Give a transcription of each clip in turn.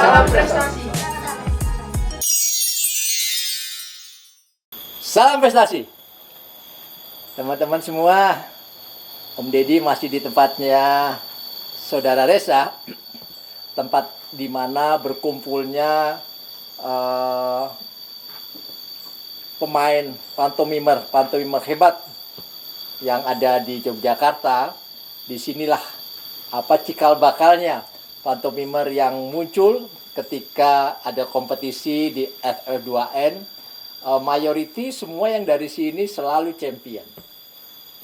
Salam prestasi. Salam prestasi. Teman-teman semua, Om Deddy masih di tempatnya Saudara Reza, tempat di mana berkumpulnya pemain pantomimer hebat yang ada di Yogyakarta. Disinilah cikal bakalnya pantomimer yang muncul ketika ada kompetisi di FL2N. Mayoriti semua yang dari sini selalu champion.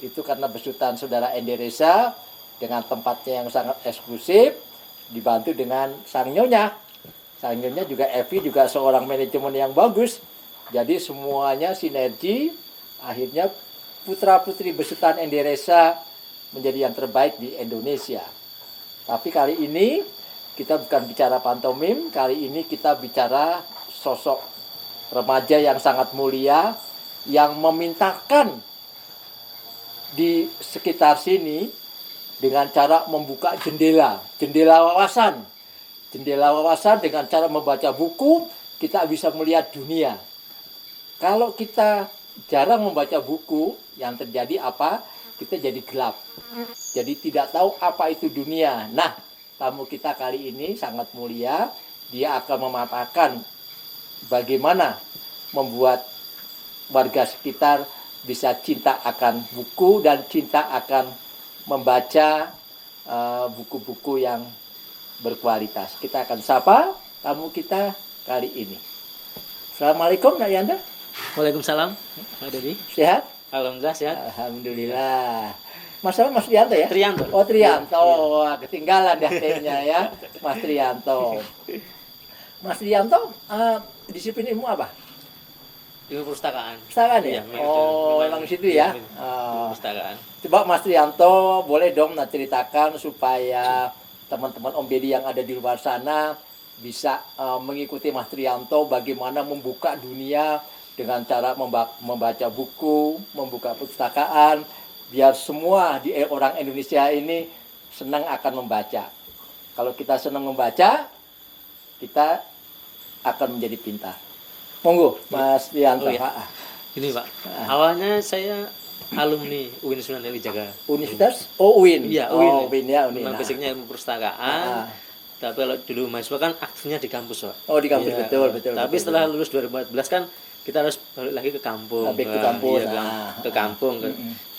Itu karena besutan Saudara Ende Reza dengan tempatnya yang sangat eksklusif, dibantu dengan sang nyonya. Sang nyonya juga Evi juga seorang manajemen yang bagus. Jadi semuanya sinergi, akhirnya putra-putri besutan Ende Reza menjadi yang terbaik di Indonesia. Tapi kali ini kita bukan bicara pantomim, kali ini kita bicara sosok remaja yang sangat mulia yang memintakan di sekitar sini dengan cara membuka jendela wawasan dengan cara membaca buku. Kita bisa melihat dunia. Kalau kita jarang membaca buku, yang terjadi apa? Kita jadi gelap, jadi tidak tahu apa itu dunia. Nah, tamu kita kali ini sangat mulia. Dia akan memaparkan bagaimana membuat warga sekitar bisa cinta akan buku dan cinta akan membaca buku-buku yang berkualitas. Kita akan sapa tamu kita kali ini. Assalamualaikum Nak Yanda. Waalaikumsalam, Pak Deddy. Sehat? Alhamdulillah sehat. Alhamdulillah. Masalah Mas Trianto ya? Trianto. Oh Trianto, wah, ketinggalan ya T-nya ya, Mas Trianto. Mas Trianto, disiplin ilmu apa? Ilmu perpustakaan. Perpustakaan ya? Iya, Oh, memang situ ya? Perpustakaan. Coba Mas Trianto, boleh dong ceritakan supaya teman-teman Om Deddy yang ada di luar sana bisa mengikuti Mas Trianto bagaimana membuka dunia dengan cara membaca buku, membuka perpustakaan, biar semua orang Indonesia ini senang akan membaca. Kalau kita senang membaca, kita akan menjadi pintar. Monggo, Mas Trianto. Oh, iya. Ini Pak, awalnya saya alumni UIN Sunan Kalijaga. Universitas? Oh, UIN. Iya, UIN. Oh, UIN ya, UIN. Memang basicnya ilmu perpustakaan. Tapi kalau dulu mahasiswa kan aktifnya di kampus, Pak. Oh, di kampus, ya, betul. Tapi setelah lulus 2014 kan kita harus balik lagi ke kampung. Ke kampus. Ke kampung.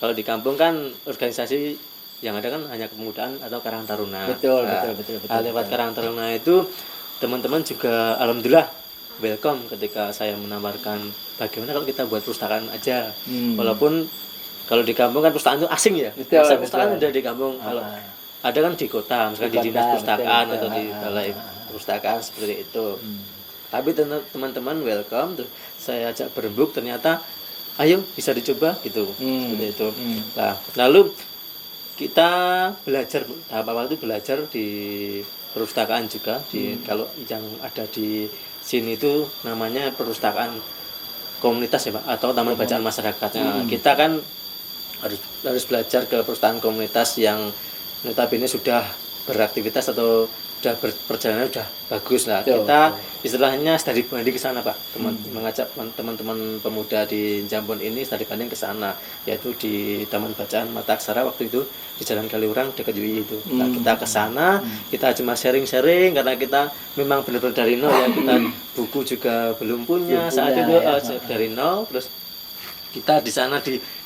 Kalau di kampung kan organisasi yang ada kan hanya kepemudaan atau Karang Taruna. Betul. Lewat Karang Taruna itu teman-teman juga alhamdulillah welcome ketika saya menawarkan bagaimana kalau kita buat perpustakaan aja. Walaupun kalau di kampung kan perpustakaan itu asing ya. Perpustakaan udah di kampung. Kalau ada kan di kota, misalkan di dinas perpustakaan atau di balai perpustakaan seperti itu. Tapi teman-teman welcome tuh. Saya ajak berembuk, ternyata ayo bisa dicoba gitu. Seperti itu. Nah, lalu kita belajar tahap awal itu belajar di perpustakaan juga kalau yang ada di sini itu namanya perpustakaan komunitas ya Pak, atau taman bacaan masyarakatnya. Kita kan harus belajar ke perpustakaan komunitas yang notabene sudah beraktivitas atau sudah perjalanan sudah bagus lah. Kita istilahnya studi banding ke sana Pak. Mengajak teman-teman pemuda di Jambon ini studi banding ke sana, yaitu di Taman Bacaan Mata Aksara waktu itu di Jalan Kaliurang dekat UI itu. Nah, kita ke sana, kita cuma sharing-sharing karena kita memang benar-benar dari nol ya. Kita buku juga belum punya saat itu dari nol. Terus kita di sana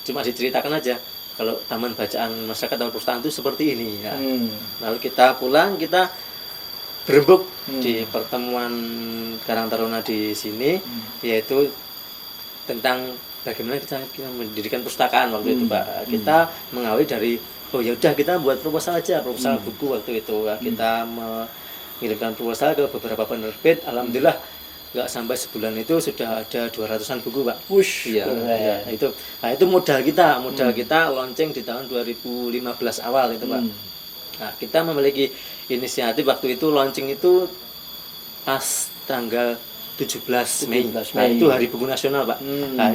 cuma diceritakan aja kalau taman bacaan masyarakat atau perpustakaan itu seperti ini ya. Lalu kita pulang, kita berembuk di pertemuan Karang Taruna di sini, yaitu tentang bagaimana kita mendirikan perpustakaan waktu itu Pak. Kita mengawali dari ya udah kita buat proposal aja, proposal buku waktu itu. Kita mengirimkan proposal ke beberapa penerbit. Alhamdulillah nggak sampai sebulan itu sudah ada 200-an buku Pak. Wush. Iya, itu. Nah, itu modal kita launching di tahun 2015 awal itu Pak. Nah, kita memiliki inisiatif waktu itu launching itu pas tanggal 17 Mei. Nah, itu Hari Buku Nasional Pak. Nah,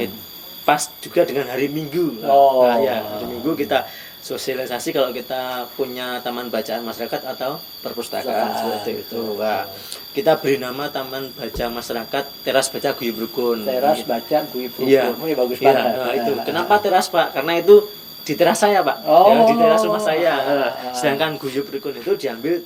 pas juga dengan hari Minggu. Nah, ya, hari Minggu kita sosialisasi kalau kita punya taman bacaan masyarakat atau perpustakaan seperti itu. Wah, kita beri nama Taman Baca Masyarakat Teras Baca Guyub Rukun. Teras Baca Guyub Rukun. Iya, Ini bagus iya, banget. nah, itu. Kenapa teras, Pak? Karena itu di teras saya, Pak. Oh. Ya, di teras rumah saya. Sedangkan Guyub Rukun itu diambil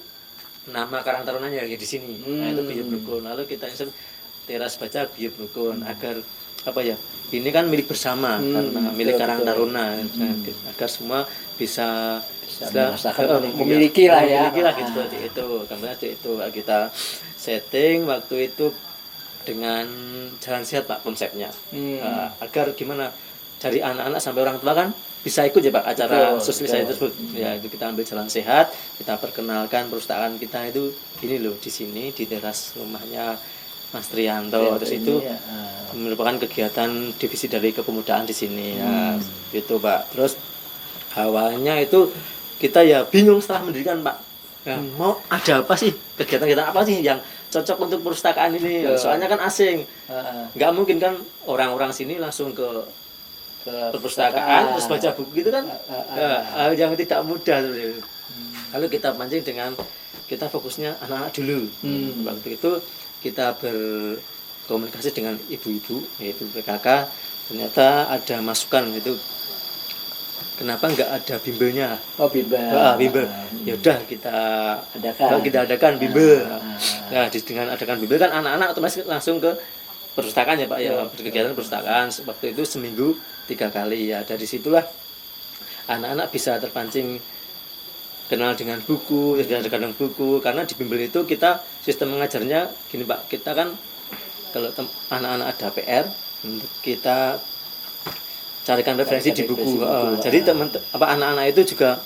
nama Karang Tarunanya ya di sini. Nah, itu Guyub Rukun. Lalu kita iseng Teras Baca Guyub Rukun agar apa ya? Ini kan milik bersama karena milik Karang Taruna agar semua bisa memiliki lah ya. Memiliki lah gitu seperti itu. Kemudian itu kita setting waktu itu dengan jalan sehat Pak konsepnya. Agar gimana dari anak-anak sampai orang tua kan bisa ikut ya Pak acara sosialisasi tersebut. Ya itu kita ambil jalan sehat, kita perkenalkan perpustakaan kita itu gini loh di sini di teras rumahnya Mas Trianto. Terus itu merupakan kegiatan divisi dari kepemudaan di sini ya gitu Pak. Terus awalnya itu kita ya bingung setelah mendirikan Pak. Ya, mau ada apa sih kegiatan kita apa sih yang cocok untuk perpustakaan ini? Soalnya kan asing. Nggak mungkin kan orang-orang sini langsung ke perpustakaan terus baca buku gitu kan hal yang tidak mudah. Lalu kita pancing dengan kita fokusnya anak-anak dulu. Waktu itu kita berkomunikasi dengan ibu-ibu yaitu PKK, ternyata ada masukan itu kenapa nggak ada bimbelnya. Bimbel ya udah kita adakan bimbel. Nah dengan adakan bimbel kan anak-anak otomatis langsung ke perpustakaan ya Pak ya, berkegiatan perpustakaan waktu itu seminggu 3 kali ya. Dari situlah anak-anak bisa terpancing kenal dengan buku, dengan buku, karena di bimbel itu kita sistem mengajarnya gini Pak, kita kan kalau anak-anak ada PR kita carikan referensi di buku. Jadi anak-anak itu juga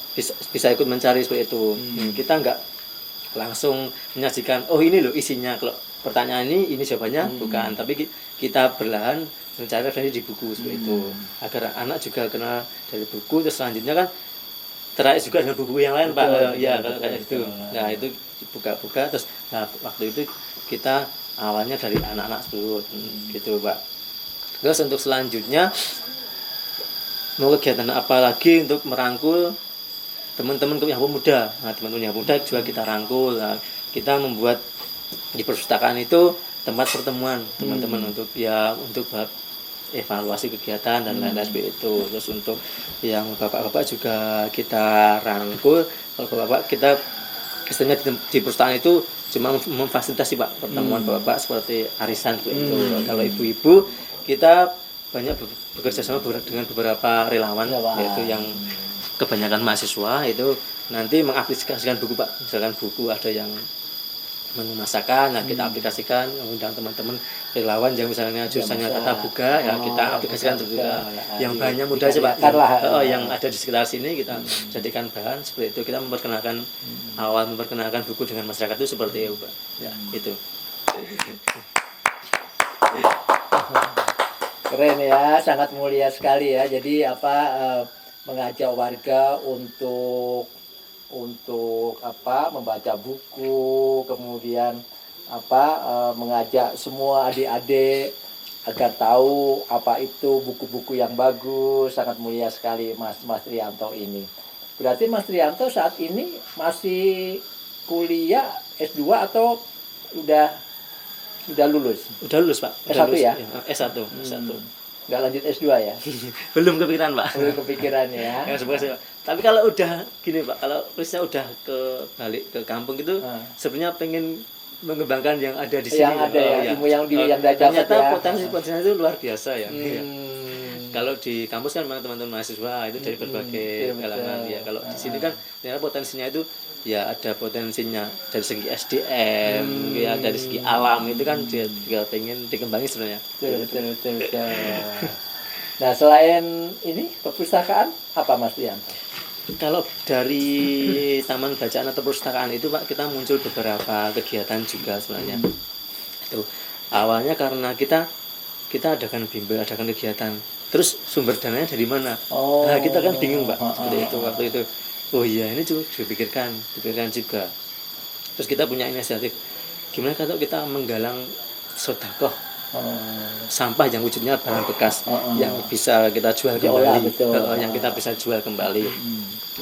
bisa ikut mencari seperti itu. Kita nggak langsung menyajikan oh ini loh isinya, kalau pertanyaan ini jawabannya bukan, tapi kita perlahan mencari referensi di buku seperti itu agar anak juga kenal dari buku. Terus selanjutnya kan terakhir juga dengan buku yang lain Pak. Ya kalau kayak gitu. Nah itu buka-buka terus waktu itu kita awalnya dari anak-anak tersebut gitu Pak. Terus untuk selanjutnya mau kegiatan apa lagi untuk merangkul teman-teman yang pemuda. Nah teman-teman yang pemuda juga kita rangkul. Nah, kita membuat di perpustakaan itu tempat pertemuan teman-teman untuk evaluasi kegiatan dan lain-lain seperti itu. Terus untuk yang bapak-bapak juga kita rangkul. Kalau bapak kita istilahnya di perpustakaan itu cuma memfasilitasi Pak pertemuan bapak seperti arisan seperti itu. Kalau ibu-ibu kita banyak bekerja sama dengan beberapa relawan yaitu yang kebanyakan mahasiswa itu nanti mengaplikasikan buku Pak. Misalkan buku ada yang menu masakan, nah kita aplikasikan, mengundang teman-teman relawan yang misalnya jurusannya tata boga, ya kita aplikasikan juga. Yang bahannya mudah sih Pak, yang ada di sekitar sini kita jadikan bahan seperti itu. Kita memperkenalkan buku dengan masyarakat itu seperti itu Pak. Ya itu. Keren ya, sangat mulia sekali ya. Jadi mengajak warga untuk membaca buku, kemudian mengajak semua adik-adik agar tahu apa itu buku-buku yang bagus. Sangat mulia sekali Mas Trianto ini. Berarti Mas Trianto saat ini masih kuliah S2 atau udah lulus? Udah lulus Pak. S1 ya? S1. Nggak lanjut S2 ya? Belum kepikiran Pak. Belum kepikiran ya. Tapi kalau udah gini Pak, kalau Prisnya udah balik ke kampung itu sebenarnya pengen mengembangkan yang ada di sini. Yang ada ilmu yang dapat ternyata ya. potensi itu luar biasa ya. Kalau di kampus kan memang teman-teman mahasiswa itu dari berbagai kalangan ya. Kalau di sini kan ternyata potensinya itu ya ada potensinya dari segi SDM, ya dari segi alam itu kan dia juga pengen dikembangi sebenarnya. Betul. Nah selain ini perpustakaan apa Mas Trianto? Kalau dari taman bacaan atau perpustakaan itu Pak, kita muncul beberapa kegiatan juga sebenarnya. Itu awalnya karena kita adakan bimbel, adakan kegiatan. Terus sumber dananya dari mana? Nah kita kan bingung Pak seperti itu waktu itu. Oh iya ini juga dipikirkan juga. Terus kita punya inisiatif, gimana kalau kita menggalang sedekah sampah yang wujudnya barang bekas yang bisa kita jual Diolah, kembali, betul. yang kita bisa jual kembali.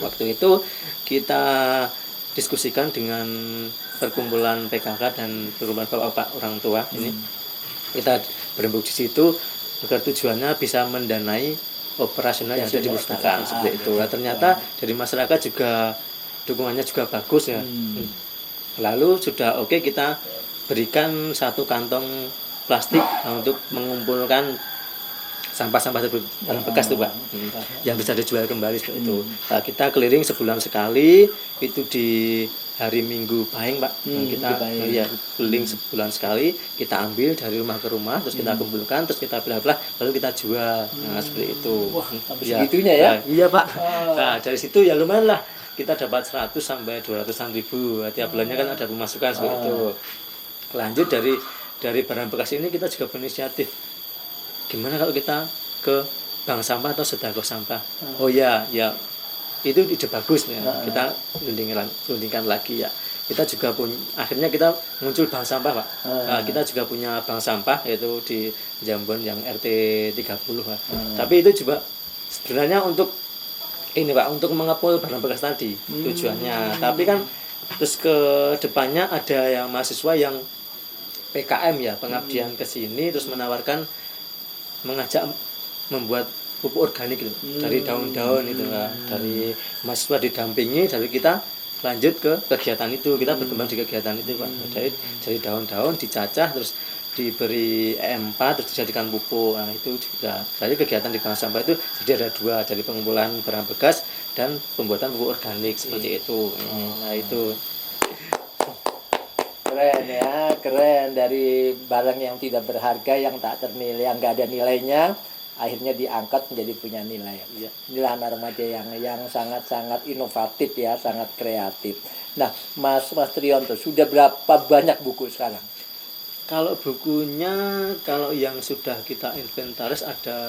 Waktu itu kita diskusikan dengan perkumpulan PKK dan perkumpulan bapak-bapak orang tua ini, kita berembuk di situ agar tujuannya bisa mendanai operasional yang ada di perpustakaan seperti itu. Nah, ternyata dari masyarakat juga dukungannya juga bagus ya. Lalu sudah oke, kita berikan satu kantong plastik untuk mengumpulkan sampah-sampah tersebut, barang bekas tuh Pak, yang bisa dijual kembali seperti itu. Nah, kita keliling sebulan sekali, itu di hari Minggu Pahing Pak. Kita ya keliling sebulan sekali, kita ambil dari rumah ke rumah, terus kita kumpulkan, terus kita belah-belah, lalu kita jual. Nah, seperti itu. Wah, segitunya ya? Nah, iya Pak. Nah, dari situ ya lumayan lah, kita dapat 100 sampai 200-an ribu. Tiap bulannya kan ada pemasukan seperti itu. Lanjut dari barang bekas ini kita juga berinisiatif, gimana kalau kita ke bank sampah atau sedekah sampah. Oh ya itu ide bagus ya. Kita rundingkan lagi ya. Kita juga akhirnya kita muncul bank sampah Pak. Kita juga punya bank sampah yaitu di Jambon yang RT 30 Pak. Tapi itu juga sebenarnya untuk ini Pak, untuk mengepul barang bekas tadi tujuannya. Tapi kan terus ke depannya ada yang mahasiswa yang PKM ya, pengabdian ke sini, terus mengajak membuat pupuk organik gitu, dari daun-daun itu Pak. Dari mahasiswa didampingi, dari kita lanjut ke kegiatan itu, kita berkembang di kegiatan itu Pak. Dari daun-daun dicacah, terus diberi EM4, terus dijadikan pupuk. Nah, itu juga dari kegiatan di bank sampah itu jadi ada dua, dari pengumpulan barang bekas dan pembuatan pupuk organik seperti itu. Nah, itu keren ya, keren. Dari barang yang tidak berharga, yang tak ternilai, yang nggak ada nilainya, akhirnya diangkat menjadi punya nilai. Inilah anak remaja yang sangat-sangat inovatif ya, sangat kreatif. Nah, Mas Trianto, sudah berapa banyak buku sekarang? kalau bukunya, kalau yang sudah kita inventaris ada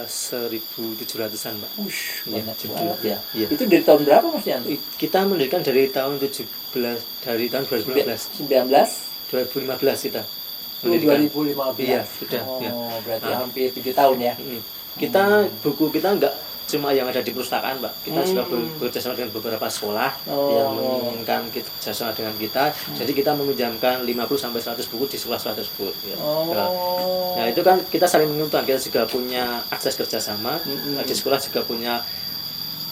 1.700-an Pak. Banyak banget ya. Iya. Itu dari tahun berapa Mas Yanto? Kita mendirikan dari tahun 2015 kita. Mendirikan. 2015. Iya, sudah. Ya. Berarti hampir 7 tahun ya. Buku kita enggak cuma yang ada di perpustakaan Pak. Kita juga bekerjasama dengan beberapa sekolah yang menginginkan kerjasama dengan kita. Jadi kita meminjamkan 50 sampai 100 buku di sekolah-sekolah tersebut. Ya. Nah, itu kan kita saling menguntungkan. Kita juga punya akses kerjasama. Di sekolah juga punya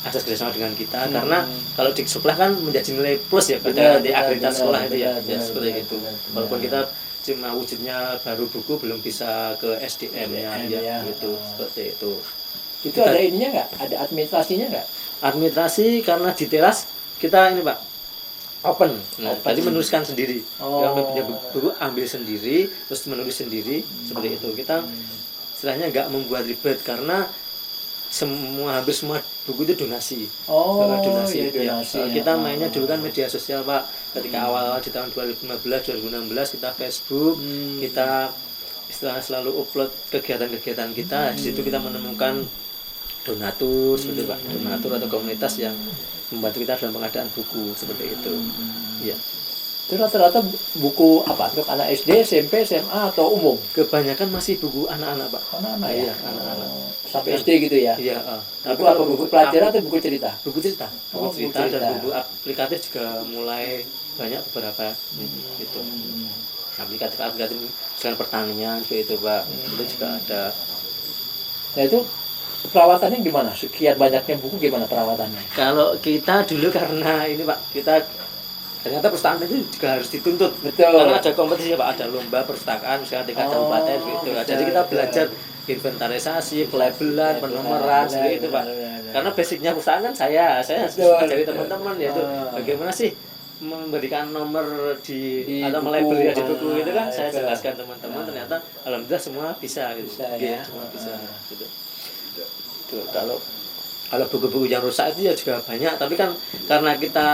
akses kerjasama dengan kita. Karena kalau di sekolah kan menjadi nilai plus ya pada di akreditasi sekolah itu ya. Seperti itu. Walaupun kita cuma wujudnya baru buku, belum bisa ke SDM-nya ya, gitu. Seperti itu. Itu ada ininya nggak? Ada administrasinya nggak? Administrasi karena di teras kita ini Pak open. Jadi menuliskan sendiri. Yang punya buku ambil sendiri, terus menulis sendiri seperti itu. Kita istilahnya nggak membuat ribet karena hampir semua buku itu donasi. Donasi. Ya. Kita mainnya dulu kan media sosial Pak. Ketika awal di tahun 2015, 2016 kita Facebook, kita istilahnya selalu upload kegiatan-kegiatan kita. Di situ kita menemukan donatur seperti Pak, donatur atau komunitas yang membantu kita dalam pengadaan buku seperti itu. Ya. Itu rata-rata buku apa? Untuk anak SD, SMP, SMA atau umum? Kebanyakan masih buku anak-anak Pak. Anak-anak ya. Anak-anak. Sampai SD gitu ya. Iya. Buku apa? Buku pelajaran atau buku cerita? Buku cerita. Buku cerita dan buku aplikatif juga mulai banyak beberapa itu. Aplikatif misalnya pertanian seperti itu Pak. Itu juga ada. Nah, itu perawatannya gimana? Sekian banyaknya buku gimana perawatannya? Kalau kita dulu karena ini Pak, kita ternyata perpustakaan itu juga harus dituntut. Betul. Karena ada kompetisi ya Pak, ada lomba perpustakaan misalnya tingkat kabupaten gitu. Jadi kita belajar inventarisasi, pelabelan, penomoran seperti itu Pak. Karena basicnya perpustakaan kan saya harus dari teman-teman yaitu bagaimana sih memberikan nomor di atau melabel di buku itu kan saya jelaskan teman-teman, ternyata alhamdulillah semua bisa gitu. Semua bisa gitu. Tuh, kalau buku-buku yang rusak itu ya juga banyak, tapi kan karena kita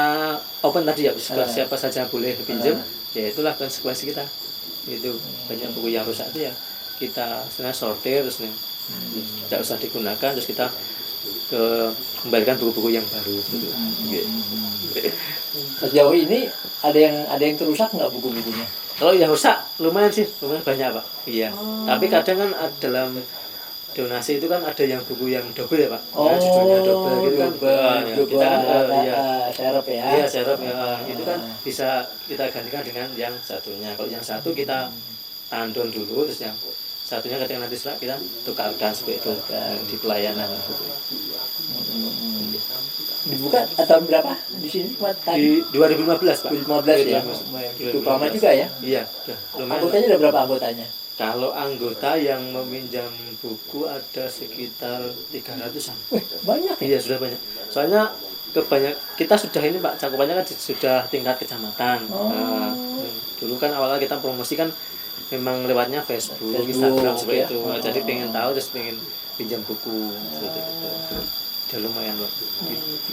open tadi ya, siapa saja boleh pinjam, ya itulah konsekuensi kita. Itu banyak buku yang rusak itu ya kita sebenarnya sortir terus nih, tidak usah digunakan, terus kita kembalikan buku-buku yang baru. Sejauh ini ada yang terusak nggak buku-bukunya? Kalau yang rusak lumayan sih, lumayan banyak Pak. Iya. Tapi kadang kan dalam donasi itu kan ada yang buku yang double ya Pak. Nah, judulnya double gitu kan. Ya, kita kan serep ya. Iya serep ya. Itu kan bisa kita gantikan dengan yang satunya. Kalau yang satu kita tandon dulu, terus yang satunya ketika nanti setelah kita tukarkan seperti itu di pelayanan. Dibuka tahun berapa di sini Pak? Di 2015 Pak. 2015 ya. Cukup lama juga ya. Iya, lumayan. Anggotanya ada berapa anggotanya? Kalau anggota yang meminjam buku ada sekitar 300-an. Banyak ya? Iya, sudah banyak. Soalnya kita sudah ini Pak, cakupannya kan sudah tingkat kecamatan. Nah, dulu kan awalnya kita promosi kan memang lewatnya Facebook, Instagram seperti ya. itu. Jadi pengen tahu terus pengen pinjam buku seperti itu. Udah lumayan Pak.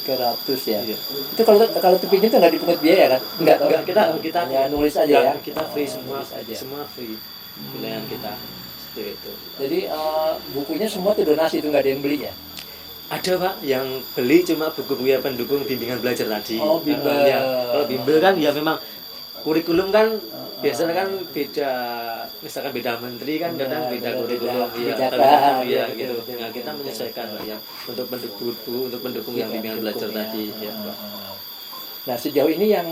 300 ya. Iya. Itu kalau pinjam itu nggak dipungut biaya kan? Enggak, kita hanya nulis aja ya. Kita free semua aja. Semua free. Pilihan kita seperti itu. Jadi bukunya semua tuh donasi, itu nggak ada yang beli ya? Ada Pak yang beli cuma buku-buku ya pendukung bimbingan belajar tadi. Oh, bimbel. Ya, kalau bimbel kan ya memang kurikulum kan biasanya kan beda, misalkan beda menteri kan kadang beda kurikulum ya gitu. Nah, kita menyesuaikan Pak ya untuk pendukung yang bimbingan belajar tadi ya. Nah, sejauh ini yang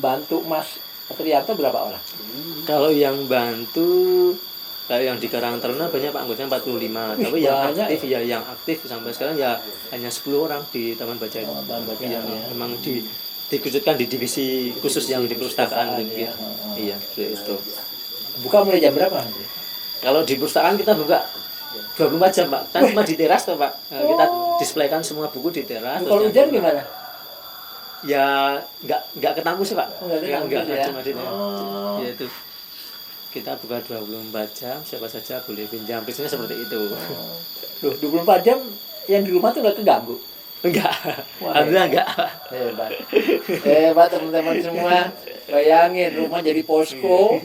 bantu Mas Trianto berapa orang? Kalau yang bantu kayak yang di Karangtaruna banyak Pak, anggotanya 45. Tapi yang aktif sampai sekarang ya hanya 10 orang di Taman Baca ini. Ya. Memang dikhususkan di divisi khusus yang di perpustakaan gitu. Iya, itu. Buka mulai jam berapa? Kalau di perpustakaan kita buka 24 jam Pak. Kan cuma di teras tuh Pak. Kita displaykan semua buku di teras. Kalau hujan gimana? Ya nggak ketemu sih Pak. Nggak ya? cuma di ya itu. Kita buka 24 jam, siapa saja boleh pinjam. Biasanya seperti itu. Loh, 24 jam yang di rumah tuh nggak keganggu? Enggak. Alhamdulillah enggak. Hebat teman-teman semua. Bayangin rumah jadi posko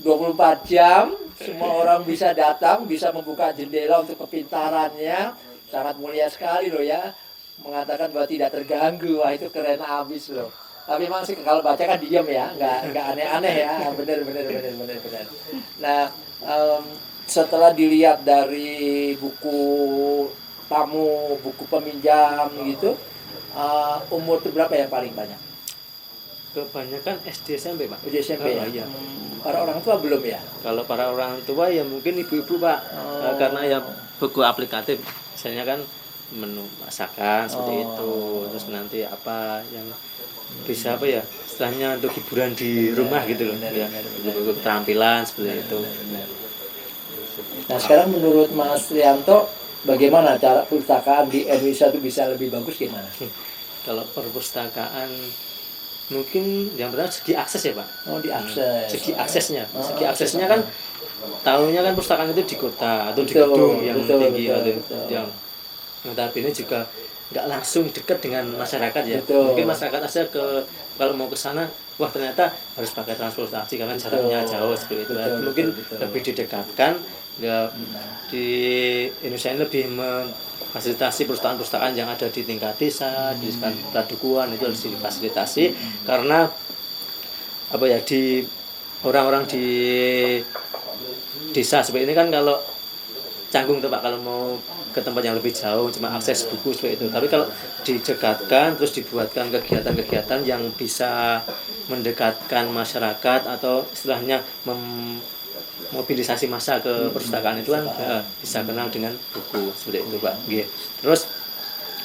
24 jam, semua orang bisa datang, bisa membuka jendela untuk kepintarannya. Sangat mulia sekali loh ya. Mengatakan bahwa tidak terganggu. Wah, itu keren abis loh. Tapi memang sih kalau baca kan diem ya, nggak aneh-aneh ya. Bener. Nah, setelah dilihat dari buku tamu, buku peminjam gitu, umur itu berapa yang paling banyak? Kebanyakan SD SMP Pak. SD SMP ya? Iya. Para orang tua belum ya? Kalau para orang tua ya mungkin ibu-ibu Pak. Karena ya buku aplikatif, misalnya kan menu masakan seperti itu, terus nanti apa yang bisa apa ya istilahnya untuk hiburan di rumah gitu loh ya, buku keterampilan seperti itu. Nah sekarang menurut Mas Trianto bagaimana cara perpustakaan di Indonesia itu bisa lebih bagus gimana? Kalau perpustakaan mungkin yang pertama segi akses ya Pak. Diakses. Segi aksesnya kan tahunya kan perpustakaan itu di kota atau di gedung yang tinggi atau yang notabene juga nggak langsung dekat dengan masyarakat ya. Mungkin masyarakat aja kalau mau ke sana, wah ternyata harus pakai transportasi karena jaraknya jauh seperti itu. Mungkin lebih didekatkan ya. Di Indonesia ini lebih memfasilitasi perpustakaan-perpustakaan yang ada di tingkat desa, di padukuhan itu harus difasilitasi karena apa ya di orang-orang di desa seperti ini kan kalau canggung tuh Pak kalau mau ke tempat yang lebih jauh cuma akses buku seperti itu. Tapi kalau didekatkan terus dibuatkan kegiatan-kegiatan yang bisa mendekatkan masyarakat atau istilahnya mobilisasi massa ke perpustakaan itu kan bisa kenal dengan buku seperti itu Pak. Terus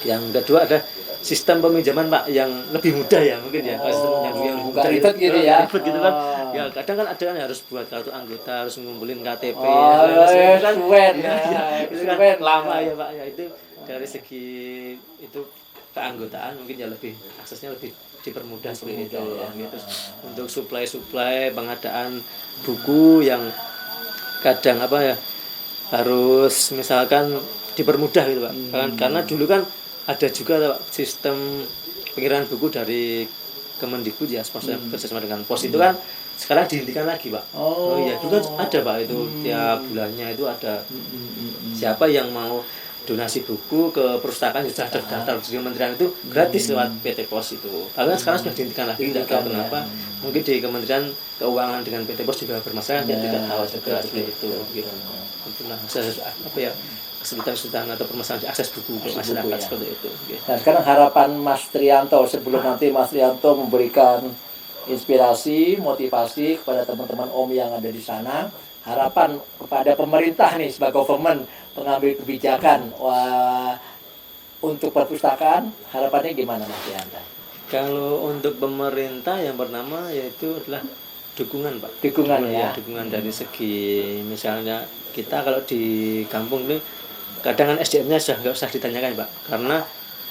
yang kedua ada sistem peminjaman Pak yang lebih mudah ya mungkin ya. Sistem yang mudah ribet gitu ya. Ribet gitu kan. Ya kadang kan ada kan harus buat kartu anggota, harus ngumpulin KTP kan itu kan lama ya Pak ya. Itu dari segi itu keanggotaan mungkin ya lebih aksesnya lebih dipermudah seperti itu ya. Gitu. Untuk suplai pengadaan buku yang kadang apa ya harus misalkan dipermudah gitu Pak. Karena dulu kan ada juga Pak, sistem pengiriman buku dari Kemendikbud ya, kerjasama dengan pos itu kan sekarang dihentikan lagi Pak. Iya, dulu kan ada Pak itu tiap bulannya itu ada siapa yang mau donasi buku ke perpustakaan sudah terdaftar di kementerian itu gratis lewat PT Pos itu. Bahkan sekarang sudah dihentikan lagi, tidak tahu kenapa. Mungkin di Kementerian Keuangan dengan PT Pos juga bermasalah, tidak tahu juga seperti itu. Gitu. Itulah apa ya, kesulitan atau permasalahan akses buku ke masyarakat ya. seperti itu. Gitu. Nah sekarang harapan Mas Trianto sebelum nanti Mas Trianto memberikan inspirasi, motivasi kepada teman-teman Om yang ada di sana, harapan kepada pemerintah nih sebagai government pengambil kebijakan untuk perpustakaan, harapannya gimana Mas Trianto? Kalau untuk pemerintah yang pertama yaitu adalah dukungan Pak. Dukungan ya. Dukungan dari segi misalnya kita kalau di kampung ini kadang kan SDM-nya sudah nggak usah ditanyakan Pak, karena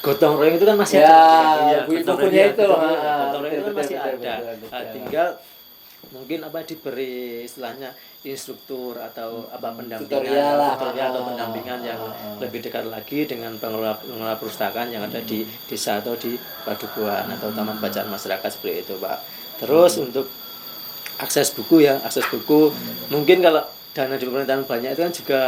gotong royong itu kan masih ya, ada. bukunya itu. Gotong royong itu kan masih ada. Tinggal mungkin diberi istilahnya instruktur atau pendampingan tutorial atau pendampingan yang lebih dekat lagi dengan pengelola perpustakaan yang ada di desa atau di padukuhan atau taman bacaan masyarakat seperti itu Pak. Terus untuk akses buku mungkin kalau dana di pemerintahan banyak itu kan juga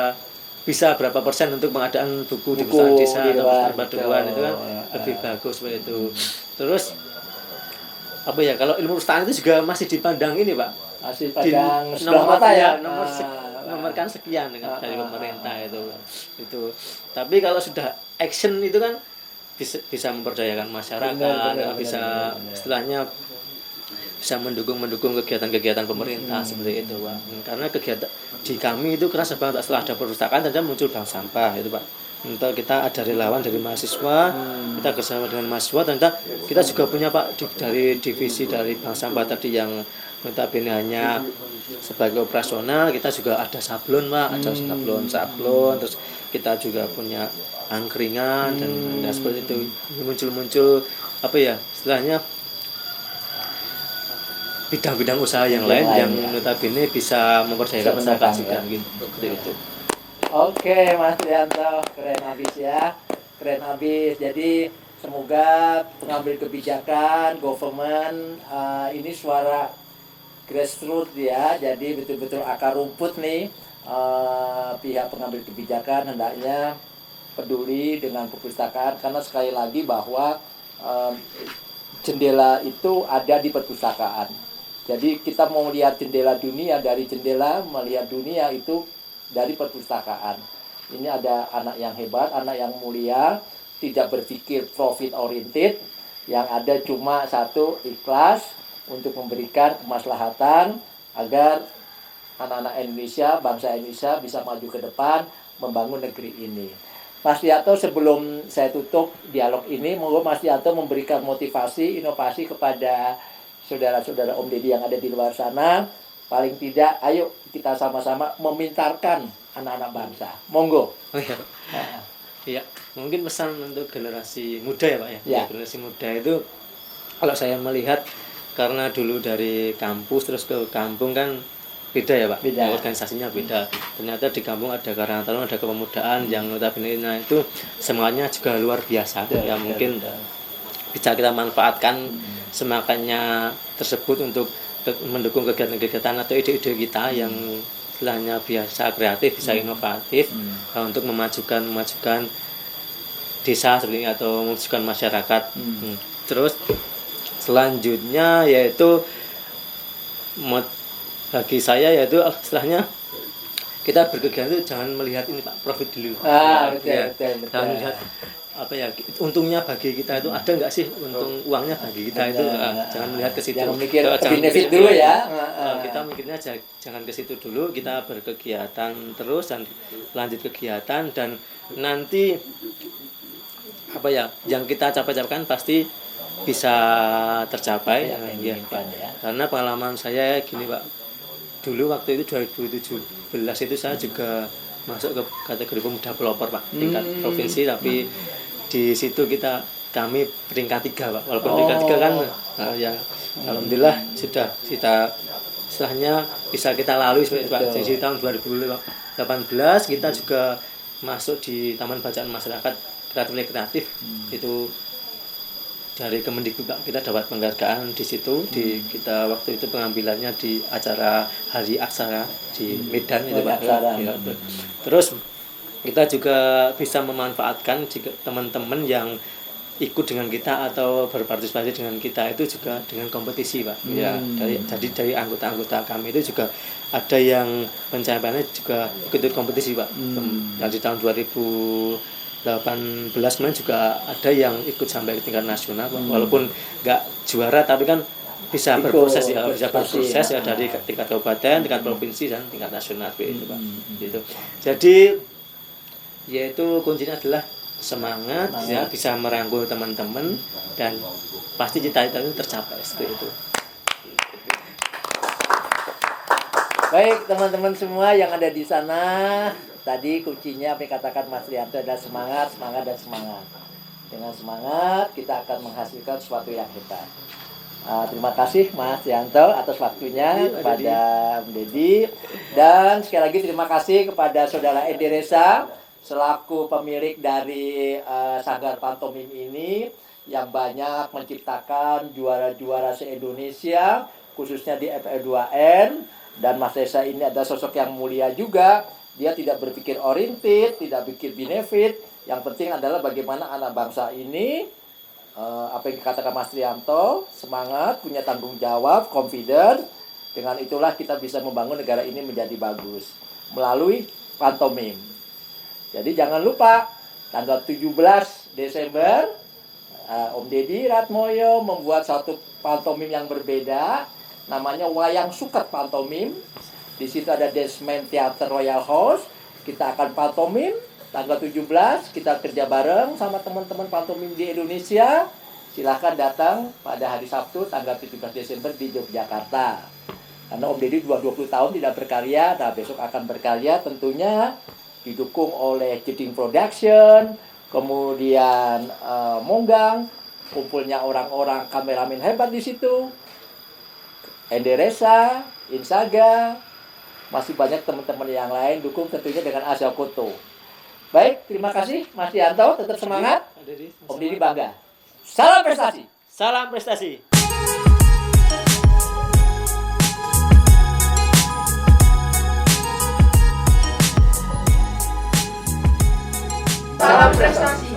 bisa berapa persen untuk pengadaan buku di perpustakaan desa atau perpustakaan padukuhan itu kan lebih bagus seperti itu. Terus kalau ilmu perpustakaan itu juga masih dipandang ini Pak, masih pandang sebelah mata ya, nomor kan sekian dari pemerintah itu. Tapi kalau sudah action itu kan bisa memperdayakan masyarakat, bisa istilahnya bisa mendukung kegiatan-kegiatan pemerintah seperti itu Pak. Karena kegiatan di kami itu kerasa banget setelah ada perpustakaan ternyata muncul bank sampah itu Pak. Untuk kita ada relawan dari mahasiswa, kita bersama dengan mahasiswa, ternyata kita juga punya Pak dari divisi dari bank sampah tadi yang notabene hanya sebagai operasional, kita juga ada sablon Pak, ada sablon, terus kita juga punya angkringan dan seperti itu muncul istilahnya bidang-bidang usaha yang lain yang notabene bisa memperdayakan masyarakat juga gitu. Seperti itu. Oke Mas Trianto, keren habis ya, keren habis. Jadi semoga pengambil kebijakan, government ini suara grassroots ya, jadi betul-betul akar rumput nih, pihak pengambil kebijakan hendaknya peduli dengan perpustakaan, karena sekali lagi bahwa jendela itu ada di perpustakaan. Jadi kita mau lihat jendela dunia, dari jendela melihat dunia itu dari perpustakaan. Ini ada anak yang hebat, anak yang mulia, tidak berpikir profit oriented, yang ada cuma satu, ikhlas untuk memberikan kemaslahatan agar anak-anak Indonesia, bangsa Indonesia bisa maju ke depan membangun negeri ini. Mas Trianto, sebelum saya tutup dialog ini, mohon Mas Trianto memberikan motivasi, inovasi kepada saudara-saudara Om Deddy yang ada di luar sana. Paling tidak, ayo kita sama-sama memintarkan anak-anak bangsa. Monggo. Iya, mungkin pesan untuk generasi muda ya Pak ya. Ya. Generasi muda itu kalau saya melihat, karena dulu dari kampus terus ke kampung kan beda ya Pak. Beda. Organisasinya beda. Ternyata di kampung ada Karang Taruna, ada kepemudaan yang notabene itu semangatnya juga luar biasa. Ya mungkin bisa kita manfaatkan semangatnya tersebut untuk mendukung kegiatan-kegiatan atau ide-ide kita yang istilahnya biasa kreatif, bisa inovatif untuk memajukan desa seperti ini atau memajukan masyarakat. Terus selanjutnya yaitu bagi saya yaitu istilahnya kita berkegiatan itu jangan melihat ini Pak, profit dulu. Betul. Jangan melihat untungnya bagi kita itu ada nggak sih, untung uangnya bagi kita itu jangan melihat ke situ. Jangan mikir benefit dulu ya. Kita mikirnya jangan ke situ dulu, kita berkegiatan terus dan lanjut kegiatan, dan nanti yang kita capai-capai pasti bisa tercapai ya. Karena pengalaman saya gini Pak, dulu waktu itu 2017 itu saya juga masuk ke kategori pemuda pelopor Pak, tingkat provinsi, tapi di situ kami peringkat 3 Pak. Walaupun peringkat 3 kan alhamdulillah sudah kita istilahnya bisa kita lalui seperti itu Pak. Jadi tahun 2018 kita juga masuk di Taman Bacaan Masyarakat Kreatif itu dari Kemendikbud Pak. Kita dapat penghargaan di situ, kita waktu itu pengambilannya di acara Hari Aksara di Medan itu Pak. Terus kita juga bisa memanfaatkan jika teman-teman yang ikut dengan kita atau berpartisipasi dengan kita itu juga dengan kompetisi, Pak. Ya, dari anggota-anggota kami itu juga ada yang pencapaiannya juga ikut kompetisi, Pak. Yang di tahun 2018 kemarin juga ada yang ikut sampai ke tingkat nasional, Pak. Walaupun nggak juara tapi kan bisa berproses ya, dari tingkat kabupaten, tingkat provinsi dan tingkat nasional itu, Pak. Gitu. Jadi yaitu kuncinya adalah semangat. Ya, bisa merangkul teman-teman dan pasti cita-cita itu tercapai seperti itu. Baik teman-teman semua yang ada di sana, tadi kuncinya apa yang katakan Mas Rianto adalah semangat, semangat dan semangat. Dengan semangat kita akan menghasilkan sesuatu yang hebat. Terima kasih Mas Rianto atas waktunya, kepada Om Deddy, dan sekali lagi terima kasih kepada Saudara Edi Reza selaku pemilik dari Sanggar Pantomim ini yang banyak menciptakan juara-juara se-Indonesia khususnya di FL2N. Dan Mas Reza ini adalah sosok yang mulia juga. Dia tidak berpikir oriented, tidak berpikir benefit. Yang penting adalah bagaimana anak bangsa ini, apa yang dikatakan Mas Rianto, semangat, punya tanggung jawab, confident. Dengan itulah kita bisa membangun negara ini menjadi bagus melalui pantomim. Jadi jangan lupa tanggal 17 Desember Om Deddy Ratmoyo membuat satu pantomim yang berbeda, namanya Wayang Suket Pantomim. Di situ ada Desmen Theater Royal House. Kita akan pantomim tanggal 17, kita kerja bareng sama teman-teman pantomim di Indonesia. Silahkan datang pada hari Sabtu tanggal 17 Desember di Yogyakarta. Karena Om Deddy 20 tahun tidak berkarya, nah besok akan berkarya tentunya didukung oleh Jeding Production, kemudian Monggang, kumpulnya orang-orang kameramen hebat di situ, Edi Reza, Insaga, masih banyak teman-teman yang lain, dukung tentunya dengan Asia Koto. Baik, terima kasih Mas Rianto, tetap semangat. Om Deddy bangga. Salam prestasi. Salam prestasi. Salam prestasi.